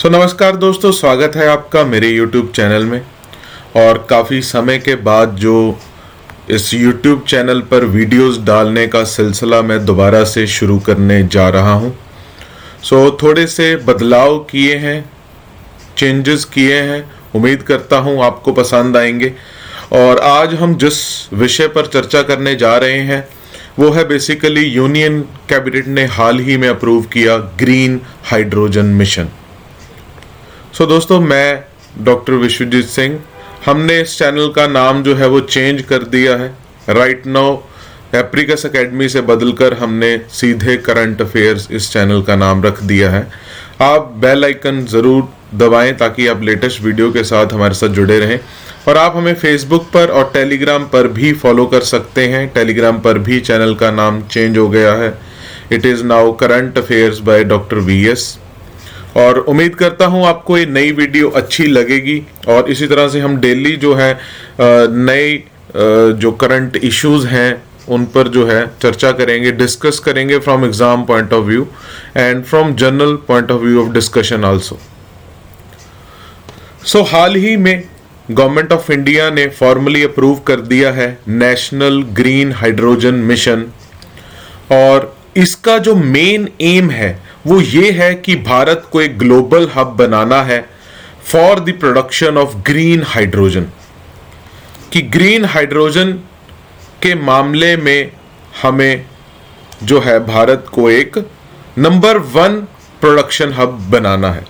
नमस्कार दोस्तों, स्वागत है आपका मेरे YouTube चैनल में। और काफ़ी समय के बाद जो इस YouTube चैनल पर वीडियोस डालने का सिलसिला मैं दोबारा से शुरू करने जा रहा हूं। थोड़े से बदलाव किए हैं, चेंजेस किए हैं। उम्मीद करता हूं आपको पसंद आएंगे। और आज हम जिस विषय पर चर्चा करने जा रहे हैं वो है बेसिकली यूनियन कैबिनेट ने हाल ही में अप्रूव किया ग्रीन हाइड्रोजन मिशन। दोस्तों, मैं डॉक्टर विश्वजीत सिंह। हमने इस चैनल का नाम जो है वो चेंज कर दिया है। राइट नाउ एप्रिकस एकेडमी से बदलकर हमने सीधे करंट अफेयर्स इस चैनल का नाम रख दिया है। आप बेल आइकन ज़रूर दबाएं ताकि आप लेटेस्ट वीडियो के साथ हमारे साथ जुड़े रहें। और आप हमें फेसबुक पर और टेलीग्राम पर भी फॉलो कर सकते हैं। टेलीग्राम पर भी चैनल का नाम चेंज हो गया है। It is now current affairs by doctor VS। और उम्मीद करता हूं आपको ये नई वीडियो अच्छी लगेगी। और इसी तरह से हम डेली जो है नए जो करंट इश्यूज हैं उन पर जो है चर्चा करेंगे, डिस्कस करेंगे from exam point of view and from general point of view of discussion also. हाल ही में गवर्नमेंट ऑफ इंडिया ने फॉर्मली अप्रूव कर दिया है नेशनल ग्रीन हाइड्रोजन मिशन। और इसका जो मेन एम है वो ये है कि भारत को एक ग्लोबल हब बनाना है for the production of green hydrogen. कि ग्रीन हाइड्रोजन के मामले में हमें जो है भारत को एक नंबर 1 प्रोडक्शन हब बनाना है।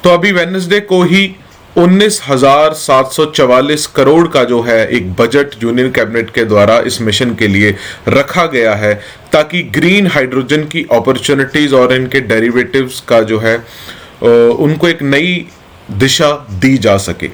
तो अभी वेडनेसडे को ही 19,744 करोड़ का जो है एक बजट यूनियन कैबिनेट के द्वारा इस मिशन के लिए रखा गया है ताकि ग्रीन हाइड्रोजन की अपॉर्चुनिटीज और इनके डेरिवेटिव्स का जो है उनको एक नई दिशा दी जा सके।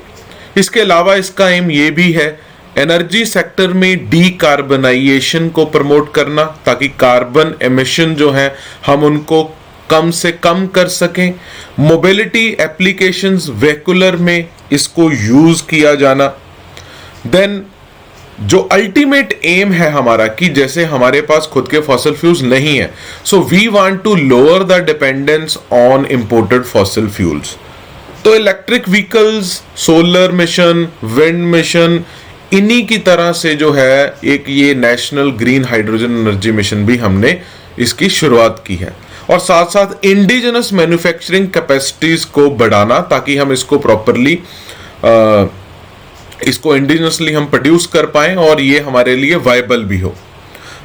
इसके अलावा इसका एम ये भी है एनर्जी सेक्टर में डीकार्बनाइजेशन को प्रमोट करना ताकि कार्बन एमिशन जो है हम उनको कम से कम कर सकें। मोबिलिटी एप्लीकेशंस वेहिकुलर में इसको यूज किया जाना। देन जो अल्टीमेट एम है हमारा कि जैसे हमारे पास खुद के फॉसिल फ्यूल्स नहीं है, so we want to lower the dependence on imported fossil fuels. तो electric vehicles, solar mission, wind mission, इन्हीं की तरह से जो है एक ये national green hydrogen energy mission भी हमने इसकी शुरुआत की है। और साथ साथ इंडिजिनस मैन्युफैक्चरिंग कैपेसिटीज को बढ़ाना ताकि हम इसको प्रॉपरली इसको इंडिजिनसली हम प्रोड्यूस कर पाएं और ये हमारे लिए वायबल भी हो।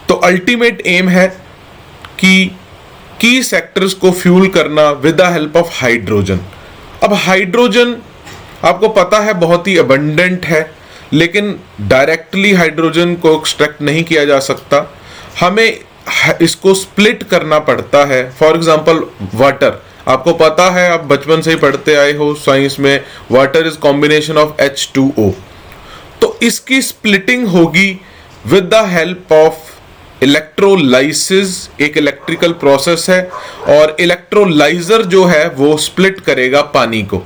तो अल्टीमेट एम है कि की सेक्टर्स को फ्यूल करना with the help of hydrogen. अब हाइड्रोजन आपको पता है बहुत ही अबंडेंट है, लेकिन डायरेक्टली हाइड्रोजन को एक्सट्रैक्ट नहीं किया जा सकता। हमें इसको स्प्लिट करना पड़ता है। फॉर एग्जाम्पल वाटर, आपको पता है, आप बचपन से ही पढ़ते आए हो साइंस में, water is combination of H2O। तो इसकी स्प्लिटिंग होगी with the help of electrolysis. एक इलेक्ट्रिकल प्रोसेस है और इलेक्ट्रोलाइजर जो है वो स्प्लिट करेगा पानी को।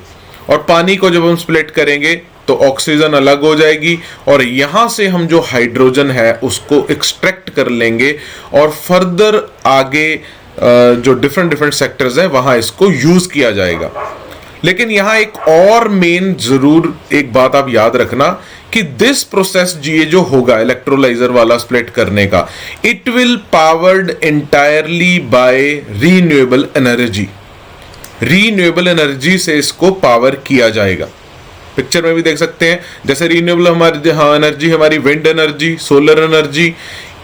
और पानी को जब हम स्प्लिट करेंगे तो ऑक्सीजन अलग हो जाएगी और यहां से हम जो हाइड्रोजन है उसको एक्सट्रैक्ट कर लेंगे और फर्दर आगे जो डिफरेंट सेक्टर्स हैं वहां इसको यूज किया जाएगा। लेकिन यहां एक और मेन जरूर एक बात आप याद रखना कि दिस प्रोसेस ये जो होगा इलेक्ट्रोलाइजर वाला स्प्लिट करने का, it will powered entirely by renewable energy. Renewable energy से इसको पावर किया जाएगा। पिक्चर में भी देख सकते हैं जैसे रीन्यूएबल हमारी एनर्जी, हमारी विंड एनर्जी, सोलर एनर्जी,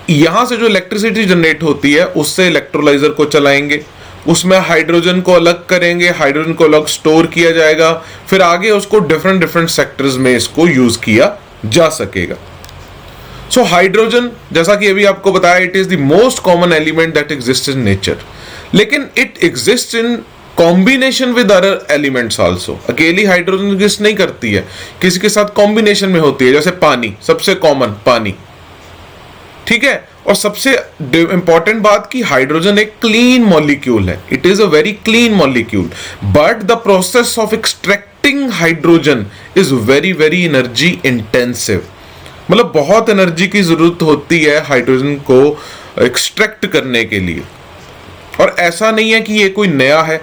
यहां से जो इलेक्ट्रिसिटी जनरेट होती है उससे इलेक्ट्रोलाइजर को चलाएंगे, उसमें हाइड्रोजन को अलग करेंगे, हाइड्रोजन को अलग स्टोर किया जाएगा, फिर आगे उसको डिफरेंट सेक्टर्स में इसको यूज किया जा सकेगा। हाइड्रोजन जैसा कि अभी आपको बताया, it is the most common element that exist in nature, लेकिन it exist in combination with other elements also. अकेली हाइड्रोजन एग्जिस्ट नहीं करती है, किसी के साथ कॉम्बिनेशन में होती है। जैसे पानी, सबसे कॉमन पानी, ठीक है। और सबसे इंपॉर्टेंट बात कि हाइड्रोजन एक क्लीन मॉलिक्यूल है, it is a very clean molecule, but the process of extracting hydrogen is very energy intensive. मतलब बहुत एनर्जी की जरूरत होती है हाइड्रोजन को एक्सट्रैक्ट करने के लिए। और ऐसा नहीं है कि ये कोई नया है,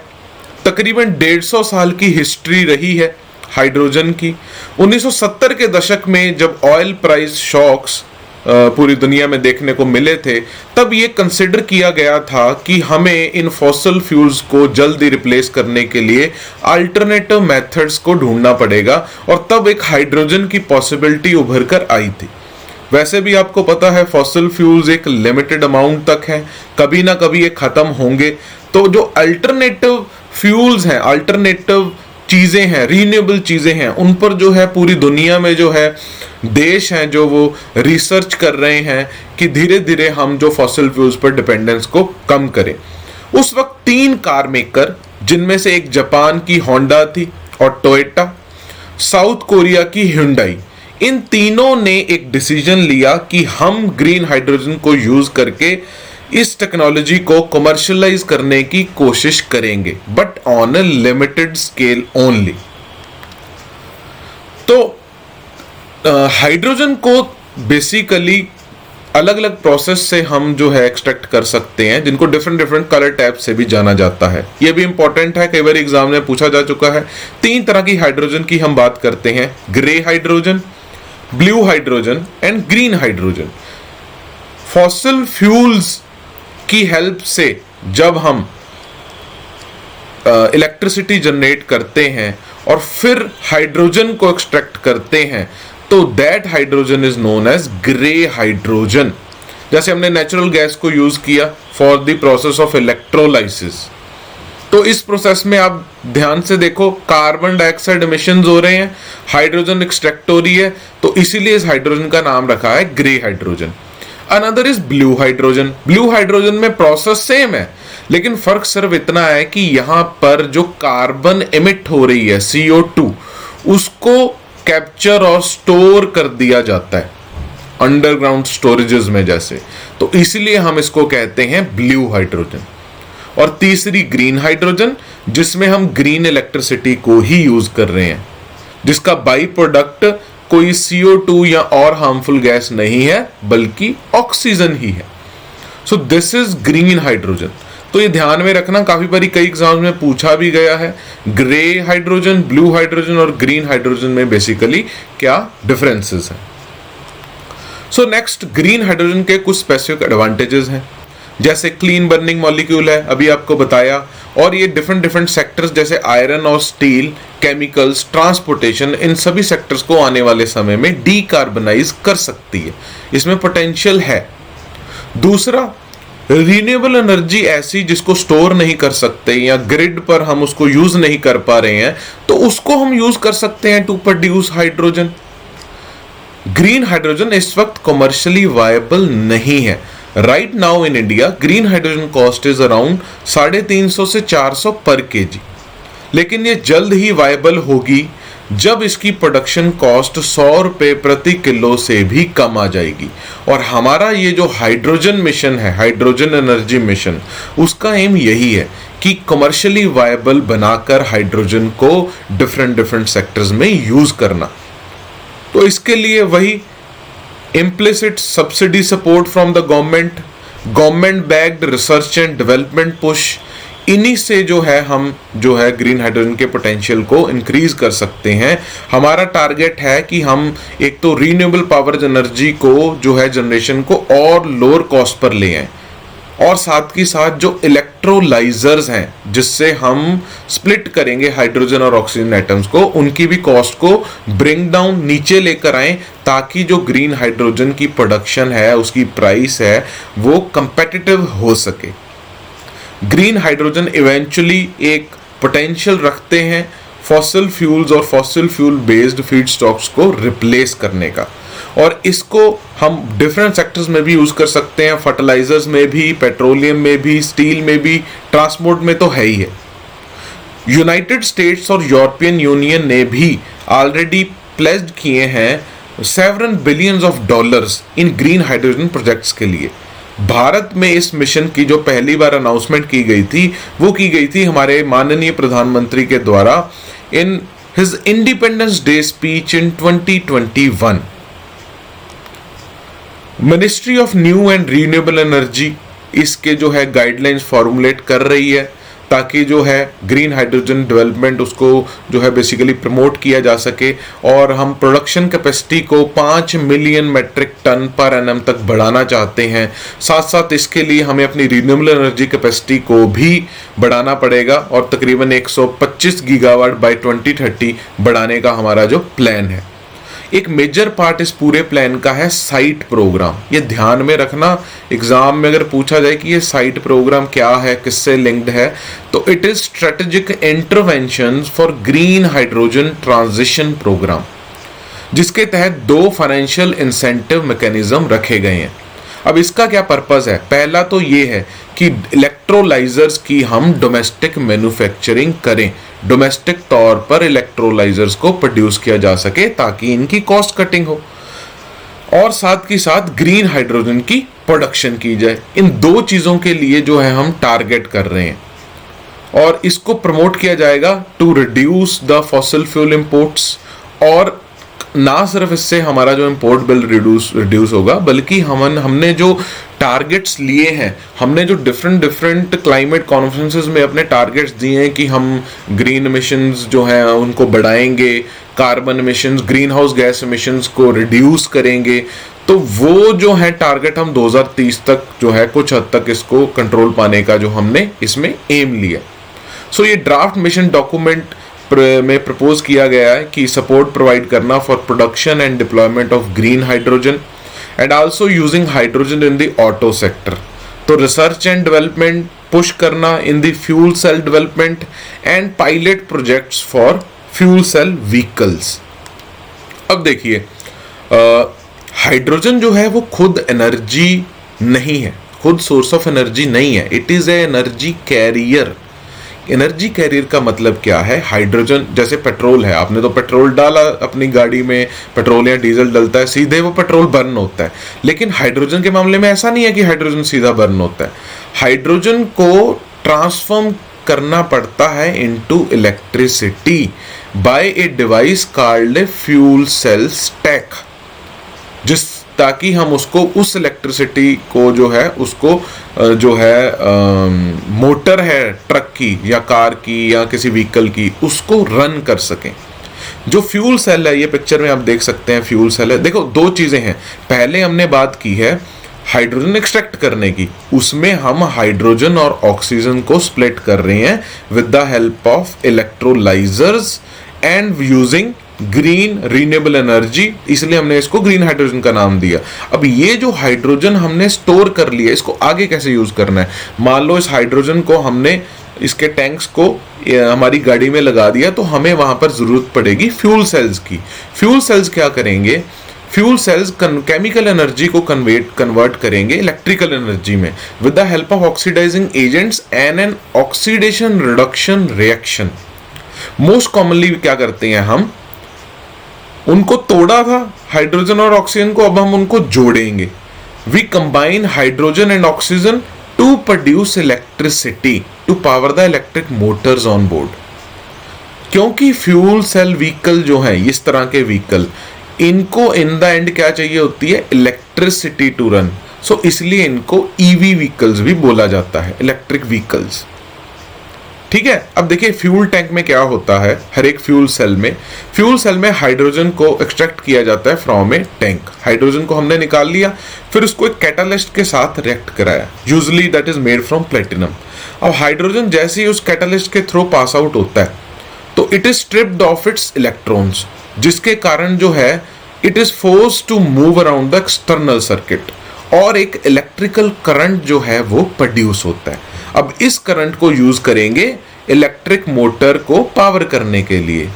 तकरीबन 150 साल की हिस्ट्री रही है हाइड्रोजन की। 1970 के दशक में जब ऑयल प्राइस शॉक्स पूरी दुनिया में देखने को मिले थे, तब ये कंसिडर किया गया था कि हमें इन फॉसिल फ्यूल्स को जल्दी रिप्लेस करने के लिए अल्टरनेटिव मेथड्स को ढूंढना पड़ेगा, और तब एक हाइड्रोजन की पॉसिबिलिटी उभर कर आई थी। वैसे भी आपको पता है फॉसिल फ्यूल्स एक लिमिटेड अमाउंट तक है, कभी ना कभी ये खत्म होंगे। तो जो अल्टरनेटिव फ्यूल्स हैं, अल्टरनेटिव चीजें हैं, रीन्यूएबल चीजें हैं, उन पर जो है पूरी दुनिया में जो है देश हैं जो वो रिसर्च कर रहे हैं कि धीरे धीरे हम जो फॉसिल फ्यूल्स पर डिपेंडेंस को कम करें। उस वक्त 3 कार मेकर, जिनमें से एक जापान की होंडा थी और टोयोटा, साउथ कोरिया की ह्युंडई, इन तीनों ने एक डिसीजन लिया कि हम ग्रीन हाइड्रोजन को यूज करके इस टेक्नोलॉजी को कमर्शियलाइज करने की कोशिश करेंगे, but on a limited scale only. तो हाइड्रोजन को बेसिकली अलग अलग प्रोसेस से हम जो है एक्सट्रैक्ट कर सकते हैं, जिनको डिफरेंट डिफरेंट कलर टाइप से भी जाना जाता है। ये भी इंपॉर्टेंट है, कई बार एग्जाम में पूछा जा चुका है। 3 तरह की हाइड्रोजन की हम बात करते हैं, grey hydrogen, blue hydrogen and green hydrogen. Fossil fuels की हेल्प से जब हम इलेक्ट्रिसिटी जनरेट करते हैं और फिर हाइड्रोजन को एक्सट्रैक्ट करते हैं, तो that hydrogen is known as grey hydrogen. जैसे हमने नेचुरल गैस को यूज किया for the process of electrolysis, तो इस प्रोसेस में आप ध्यान से देखो कार्बन डाइऑक्साइड एमिशंस हो रहे हैं, हाइड्रोजन एक्सट्रैक्ट हो रही है, तो इसीलिए इस हाइड्रोजन का नाम रखा है grey hydrogen. Another is blue hydrogen. Blue hydrogen में प्रोसेस सेम है, लेकिन फर्क सिर्फ इतना है कि यहां पर जो कार्बन एमिट हो रही है CO2, उसको कैप्चर और स्टोर कर दिया जाता है अंडरग्राउंड स्टोरेजेस में जैसे, तो इसलिए हम इसको कहते हैं ब्लू हाइड्रोजन। और तीसरी ग्रीन हाइड्रोजन, जिसमें हम ग्रीन इलेक्ट्रिसिटी को ही यूज कर रहे हैं, जिसका बाई प्रोडक्ट कोई CO2 या और हार्मफुल गैस नहीं है, बल्कि ऑक्सीजन ही है। So this is green hydrogen. तो ये ध्यान में रखना, काफी बारी कई एग्जाम्स में पूछा भी गया है, ग्रे हाइड्रोजन, ब्लू हाइड्रोजन और ग्रीन हाइड्रोजन में बेसिकली क्या डिफरेंसेस हैं। सो नेक्स्ट, ग्रीन हाइड्रोजन के कुछ स्पेसिफिक एडवांटेजेस हैं, जैसे क्लीन बर्निंग मॉलिक्यूल है, अभी आपको बताया, और ये डिफरेंट डिफरेंट सेक्टर्स जैसे आयरन और स्टील, केमिकल्स, ट्रांसपोर्टेशन, इन सभी सेक्टर्स को आने वाले समय में डीकार्बनाइज कर सकती है, इसमें पोटेंशियल है। दूसरा, रिन्यूएबल एनर्जी ऐसी जिसको स्टोर नहीं कर सकते या ग्रिड पर हम उसको यूज नहीं कर पा रहे हैं, तो उसको हम यूज कर सकते हैं to produce hydrogen. Green hydrogen इस वक्त कमर्शियली वायबल नहीं है। Right now in India green hydrogen cost is around 350 से 400 पर केजी, लेकिन ये जल्द ही वायबल होगी जब इसकी प्रोडक्शन कॉस्ट 100 रुपए प्रति किलो से भी कम आ जाएगी। और हमारा ये जो हाइड्रोजन मिशन है, हाइड्रोजन एनर्जी मिशन, उसका एम यही है कि कमर्शियली वायबल बनाकर हाइड्रोजन को डिफरेंट डिफरेंट सेक्टर्स में यूज करना। तो इसके लिए वही implicit subsidy support from the government backed research and development push, इन्हीं से जो है हम जो है ग्रीन हाइड्रोजन के पोटेंशियल को इंक्रीज कर सकते हैं। हमारा टारगेट है कि हम एक तो रीन्यूएबल पावर एनर्जी को जो है जनरेशन को और लोअर कॉस्ट पर ले आए, और साथ ही साथ जो इलेक्ट्रोलाइजर्स हैं जिससे हम स्प्लिट करेंगे हाइड्रोजन और ऑक्सीजन एटम्स को, उनकी भी कॉस्ट को ब्रिंग डाउन, नीचे लेकर आए, ताकि जो ग्रीन हाइड्रोजन की प्रोडक्शन है, उसकी प्राइस है, वो कंपेटिटिव हो सके। ग्रीन हाइड्रोजन इवेंचुअली एक पोटेंशियल रखते हैं फॉसिल फ्यूल्स और fossil fuel based feed stocks को रिप्लेस करने का, और इसको हम डिफरेंट सेक्टर्स में भी यूज कर सकते हैं, फर्टिलाइजर्स में भी, पेट्रोलियम में भी, स्टील में भी, ट्रांसपोर्ट में तो है ही है। यूनाइटेड स्टेट्स और यूरोपियन यूनियन ने भी ऑलरेडी प्लेज्ड किए हैं $7 billion in green hydrogen projects के लिए। भारत में इस मिशन की जो पहली बार अनाउंसमेंट की गई थी, वो की गई थी हमारे माननीय प्रधानमंत्री के द्वारा in his independence day speech in 2021। Ministry of new and renewable energy इसके जो है गाइडलाइंस फॉर्मुलेट कर रही है, ताकि जो है ग्रीन हाइड्रोजन डेवलपमेंट उसको जो है बेसिकली प्रमोट किया जा सके, और हम प्रोडक्शन कैपेसिटी को 5 मिलियन मेट्रिक टन पर एनम तक बढ़ाना चाहते हैं। साथ साथ इसके लिए हमें अपनी रिन्यूएबल एनर्जी कैपेसिटी को भी बढ़ाना पड़ेगा और तकरीबन 125 गीगावाट बाय 2030 बढ़ाने का हमारा जो प्लान है। एक मेजर पार्ट इस पूरे प्लान का है साइट प्रोग्राम। ये ध्यान में रखना, एग्जाम में अगर पूछा जाए कि ये साइट प्रोग्राम क्या है, किससे लिंक्ड है, तो it is strategic intervention for green hydrogen transition programme, जिसके तहत 2 फाइनेंशियल इंसेंटिव मैकेनिज्म रखे गए हैं। अब इसका क्या पर्पस है? पहला तो ये है कि इलेक्ट्रोलाइजर्स की हम डोमेस्टिक मैन्युफैक्चरिंग करें, डोमेस्टिक तौर पर इलेक्ट्रोलाइजर्स को प्रोड्यूस किया जा सके ताकि इनकी कॉस्ट कटिंग हो, और साथ ही साथ ग्रीन हाइड्रोजन की प्रोडक्शन की जाए। इन 2 चीजों के लिए जो है हम टारगेट कर रहे हैं, और इसको प्रमोट किया जाएगा to reduce the fossil fuel imports. और ना सिर्फ इससे हमारा जो इंपोर्ट बिल रिड्यूस होगा, बल्कि हमने जो टारगेट्स लिए हैं, हमने जो डिफरेंट क्लाइमेट कॉन्फ्रेंसेस में अपने टारगेट्स दिए हैं कि हम ग्रीन एमिशंस जो हैं उनको बढ़ाएंगे, carbon emissions, green house gas emissions को रिड्यूस करेंगे, तो वो जो है टारगेट हम 2030 तक जो है कुछ हद तक इसको कंट्रोल पाने का जो हमने इसमें एम लिया। सो ये ड्राफ्ट मिशन डॉक्यूमेंट में प्रपोज किया गया है कि सपोर्ट प्रोवाइड करना for production and deployment of green hydrogen and also using hydrogen in the auto sector. तो रिसर्च एंड डेवलपमेंट पुश करना in the fuel cell development and pilot projects for fuel cell vehicles. अब देखिए, hydrogen जो है वो खुद energy नहीं है, खुद सोर्स ऑफ एनर्जी नहीं है, it is a energy carrier. Energy carrier का मतलब क्या है? हाइड्रोजन जैसे पेट्रोल है, आपने तो पेट्रोल डाला अपनी गाड़ी में, पेट्रोल या डीजल डलता है, सीधे वो पेट्रोल बर्न होता है। लेकिन हाइड्रोजन के मामले में ऐसा नहीं है कि हाइड्रोजन सीधा बर्न होता है, हाइड्रोजन को ट्रांसफॉर्म करना पड़ता है into electricity by a device called fuel cell stack, ताकि हम उसको उस इलेक्ट्रिसिटी को जो है उसको जो है मोटर है ट्रक की या कार की या किसी व्हीकल की, उसको रन कर सकें। जो फ्यूल सेल है, ये पिक्चर में आप देख सकते हैं फ्यूल सेल है। देखो 2 चीजें हैं, पहले हमने बात की है हाइड्रोजन एक्सट्रैक्ट करने की, उसमें हम हाइड्रोजन और ऑक्सीजन को स्प्लिट कर रहे हैं with the help of electrolysers and using green renewable energy, इसलिए हमने इसको ग्रीन हाइड्रोजन का नाम दिया। अब ये जो हाइड्रोजन हमने स्टोर कर लिया, इसको आगे कैसे यूज करना है? मान लो इस हाइड्रोजन को हमने इसके टैंक्स को हमारी गाड़ी में लगा दिया, तो हमें वहां पर जरूरत पड़ेगी फ्यूल सेल्स की। फ्यूल सेल्स क्या करेंगे? फ्यूल सेल्स केमिकल एनर्जी को कन्वर्ट करेंगे इलेक्ट्रिकल एनर्जी में with the help of oxidising agents and an oxidation reduction reaction. Most commonly क्या करते हैं, हम उनको तोड़ा था हाइड्रोजन और ऑक्सीजन को, अब हम उनको जोड़ेंगे। We combine hydrogen and oxygen to produce electricity to power the electric motors on board. क्योंकि फ्यूल सेल व्हीकल जो है, इस तरह के व्हीकल, इनको इन द एंड क्या चाहिए होती है? Electricity to run. सो इसलिए इनको ईवी व्हीकल्स भी बोला जाता है, इलेक्ट्रिक व्हीकल्स। ठीक है, अब देखिए फ्यूल टैंक में क्या होता है। हर एक फ्यूल सेल में हाइड्रोजन को एक्सट्रैक्ट किया जाता है फ्रॉम ए टैंक। हाइड्रोजन को हमने निकाल लिया, फिर उसको एक कैटालिस्ट के साथ रिएक्ट कराया, usually that is made from platinum. अब हाइड्रोजन जैसे ही उस कैटालिस्ट के थ्रू पास आउट होता है, तो it is stripped off its electrons, जिसके कारण जो है it is forced to move around the external circuit, और एक इलेक्ट्रिकल करंट जो है वो प्रोड्यूस होता है। अब इस करंट को यूज करेंगे इलेक्ट्रिक मोटर को पावर करने के लिए।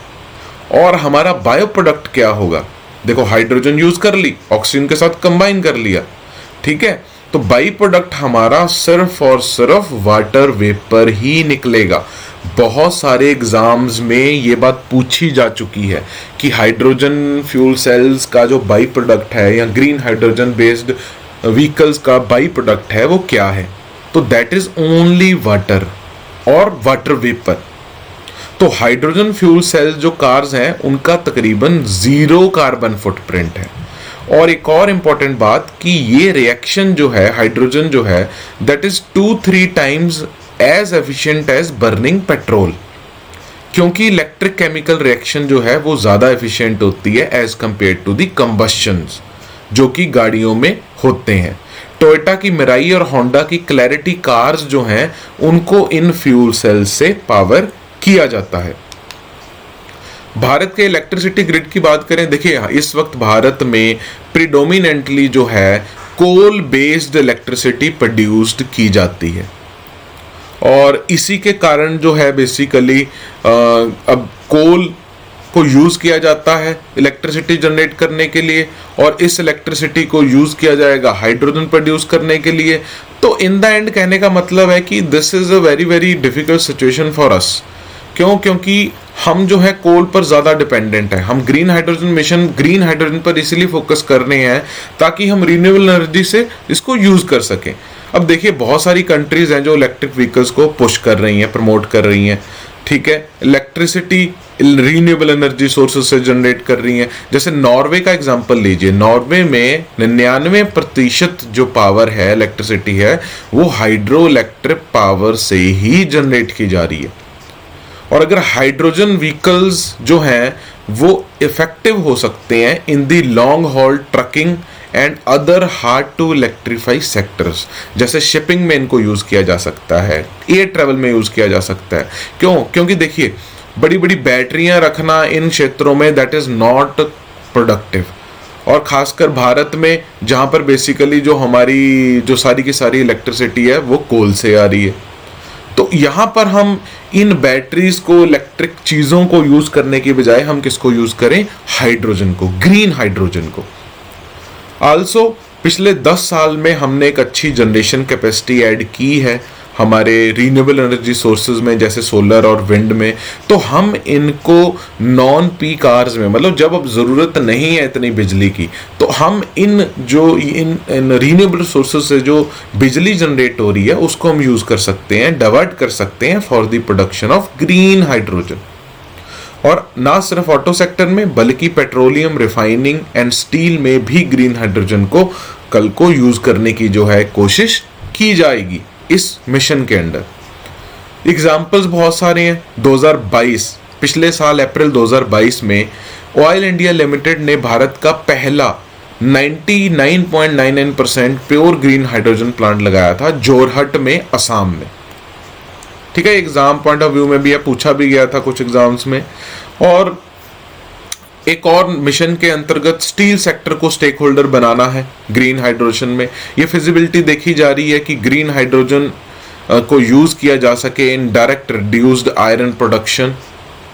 और हमारा बायो प्रोडक्ट क्या होगा? देखो हाइड्रोजन यूज कर ली, ऑक्सीजन के साथ कंबाइन कर लिया, ठीक है, तो बाई प्रोडक्ट हमारा सिर्फ और सिर्फ वाटर वेपर ही निकलेगा। बहुत सारे एग्जाम्स में ये बात पूछी जा चुकी है कि हाइड्रोजन फ्यूल सेल्स का जो बाई प्रोडक्ट है या ग्रीन हाइड्रोजन बेस्ड व्हीकल्स का बाई प्रोडक्ट है वो क्या है? तो दैट इज ओनली वाटर और वाटर वेपर। तो हाइड्रोजन फ्यूल सेल जो कार्स हैं उनका तकरीबन 0 कार्बन फुटप्रिंट है। और एक और इंपॉर्टेंट बात कि ये रिएक्शन जो है, हाइड्रोजन जो है, that is 2-3 times as efficient as burning petrol, क्योंकि इलेक्ट्रिक केमिकल रिएक्शन जो है वो ज़्यादा एफिशिएंट होती है as compare to the combustions जो कि गाड़ियों में होते हैं। टोयोटा की मिराई और होंडा की क्लैरिटी कार्स जो हैं उनको इन फ्यूल सेल्स से पावर किया जाता है। भारत के इलेक्ट्रिसिटी ग्रिड की बात करें, देखिए इस वक्त भारत में प्रीडोमिनेंटली जो है कोल बेस्ड इलेक्ट्रिसिटी प्रोड्यूस्ड की जाती है और इसी के कारण जो है बेसिकली अब कोल को यूज़ किया जाता है इलेक्ट्रिसिटी जनरेट करने के लिए और इस इलेक्ट्रिसिटी को यूज़ किया जाएगा हाइड्रोजन प्रोड्यूस करने के लिए। तो इन द एंड कहने का मतलब है कि this is a very very difficult situation for us. क्यों? क्योंकि हम जो है कोल पर ज़्यादा डिपेंडेंट है। हम green hydrogen mission green hydrogen पर इसीलिए फोकस कर रहे हैं ताकि हम रीन्यूएबल एनर्जी से इसको यूज़ कर सकें। अब देखिए बहुत सारी कंट्रीज़ हैं जो इलेक्ट्रिक व्हीकल्स को पुश कर रही हैं, प्रमोट कर रही हैं, ठीक है, इलेक्ट्रिसिटी रीन्यूएबल एनर्जी सोर्सेज से जनरेट कर रही हैं। जैसे नॉर्वे का एग्जांपल लीजिए, नॉर्वे में 99% जो पावर है इलेक्ट्रिसिटी है वो हाइड्रो इलेक्ट्रिक पावर से ही जनरेट की जा रही है। और अगर हाइड्रोजन व्हीकल्स जो हैं वो इफेक्टिव हो सकते हैं in the long haul trucking and other hard to electrify sectors, जैसे शिपिंग में इनको यूज़ किया जा सकता है, एयर ट्रेवल में यूज़ किया जा सकता है। क्यों? क्योंकि देखिए बड़ी बड़ी बैटरियां रखना इन क्षेत्रों में दैट इज़ नॉट प्रोडक्टिव, और ख़ासकर भारत में जहाँ पर बेसिकली जो हमारी जो सारी की सारी इलेक्ट्रिसिटी है वो कोल से आ रही है। तो यहाँ पर हम इन बैटरीज को इलेक्ट्रिक चीज़ों को यूज़ करने के बजाय हम किसको यूज़ करें? हाइड्रोजन को, ग्रीन हाइड्रोजन को। आल्सो पिछले 10 साल में हमने एक अच्छी जनरेशन कैपेसिटी ऐड की है हमारे रीन्यूएबल एनर्जी सोर्सेज में, जैसे सोलर और विंड में। तो हम इनको नॉन पीक आवर्स में, मतलब जब अब ज़रूरत नहीं है इतनी बिजली की, तो हम इन रीन्यूएबल सोर्सेज से जो बिजली जनरेट हो रही है उसको हम यूज़ कर सकते हैं, डाइवर्ट कर सकते हैं for the production of green hydrogen. और ना सिर्फ ऑटो सेक्टर में बल्कि पेट्रोलियम, रिफाइनिंग एंड स्टील में भी ग्रीन हाइड्रोजन को कल को यूज़ करने की जो है कोशिश की जाएगी इस मिशन के अंडर। एग्जाम्पल्स बहुत सारे हैं। 2022 पिछले साल अप्रैल 2022 में ऑयल इंडिया लिमिटेड ने भारत का पहला 99.99% प्योर ग्रीन हाइड्रोजन प्लांट लगाया था जोरहट में, असम में। ठीक है, एग्जाम पॉइंट ऑफ व्यू में भी पूछा भी गया था कुछ एग्जाम्स में। और एक और मिशन के अंतर्गत स्टील सेक्टर को स्टेक होल्डर बनाना है ग्रीन हाइड्रोजन में। ये फिजिबिलिटी देखी जा रही है कि ग्रीन हाइड्रोजन को यूज़ किया जा सके in direct reduced iron production,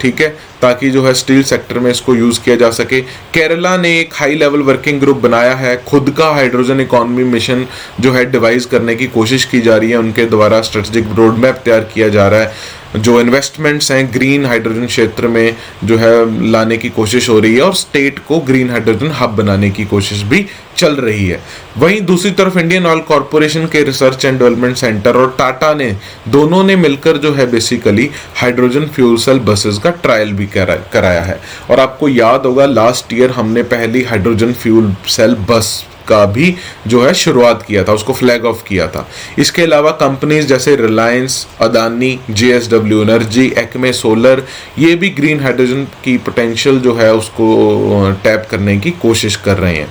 ठीक है, ताकि जो है स्टील सेक्टर में इसको यूज़ किया जा सके। केरला ने एक हाई लेवल वर्किंग ग्रुप बनाया है, खुद का हाइड्रोजन इकोनॉमी मिशन जो है डिवाइस करने की कोशिश की जा रही है। उनके द्वारा स्ट्रेटेजिक रोड मैप तैयार किया जा रहा है। जो इन्वेस्टमेंट्स हैं ग्रीन हाइड्रोजन क्षेत्र में जो है लाने की कोशिश हो रही है और स्टेट को ग्रीन हाइड्रोजन हब बनाने की कोशिश भी चल रही है। वहीं दूसरी तरफ इंडियन ऑयल कॉरपोरेशन के रिसर्च एंड डेवलपमेंट सेंटर और टाटा ने दोनों ने मिलकर जो है basically hydrogen fuel cell buses का ट्रायल भी कराया है। और आपको याद होगा लास्ट ईयर हमने पहली हाइड्रोजन फ्यूल सेल बस का भी जो है शुरुआत किया था, उसको फ्लैग ऑफ किया था। इसके अलावा कंपनीज जैसे Reliance, Adani, JSW energy, Acme solar, ये भी ग्रीन हाइड्रोजन की पोटेंशियल जो है उसको टैप करने की कोशिश कर रहे हैं।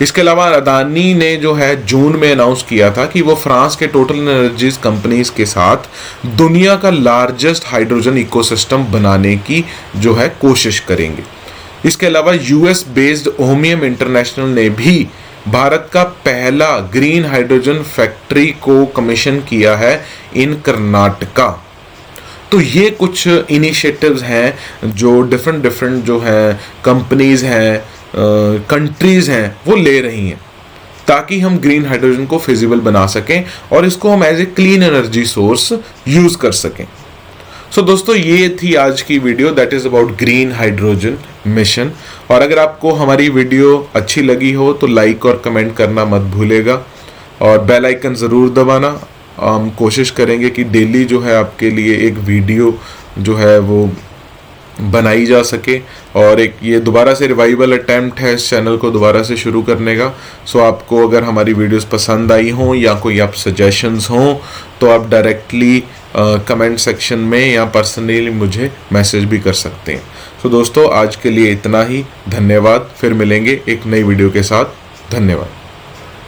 इसके अलावा अदानी ने जो है जून में अनाउंस किया था कि वो फ्रांस के टोटल एनर्जीज कंपनीज के साथ दुनिया का लार्जेस्ट हाइड्रोजन इकोसिस्टम बनाने की जो है कोशिश करेंगे। इसके अलावा US बेस्ड ओमियम इंटरनेशनल ने भी भारत का पहला ग्रीन हाइड्रोजन फैक्ट्री को कमीशन किया है इन कर्नाटका। तो ये कुछ इनिशिएटिव्स हैं जो डिफरेंट जो हैं कंपनीज हैं, कंट्रीज हैं, वो ले रही हैं ताकि हम ग्रीन हाइड्रोजन को फिजिबल बना सकें और इसको हम as a clean energy source use कर सकें। सो दोस्तों ये थी आज की video that is about green hydrogen mission. और अगर आपको हमारी वीडियो अच्छी लगी हो तो लाइक और कमेंट करना मत भूलेगा और बेल आइकन ज़रूर दबाना। हम कोशिश करेंगे कि डेली जो है आपके लिए एक वीडियो जो है वो बनाई जा सके और एक ये दोबारा से रिवाइवल अटेम्प्ट है इस चैनल को दोबारा से शुरू करने का। सो आपको अगर हमारी वीडियोस पसंद आई हों या कोई आप सजेशंस हों तो आप डायरेक्टली कमेंट सेक्शन में या पर्सनली मुझे मैसेज भी कर सकते हैं। तो दोस्तों आज के लिए इतना ही, धन्यवाद। फिर मिलेंगे एक नई वीडियो के साथ। धन्यवाद।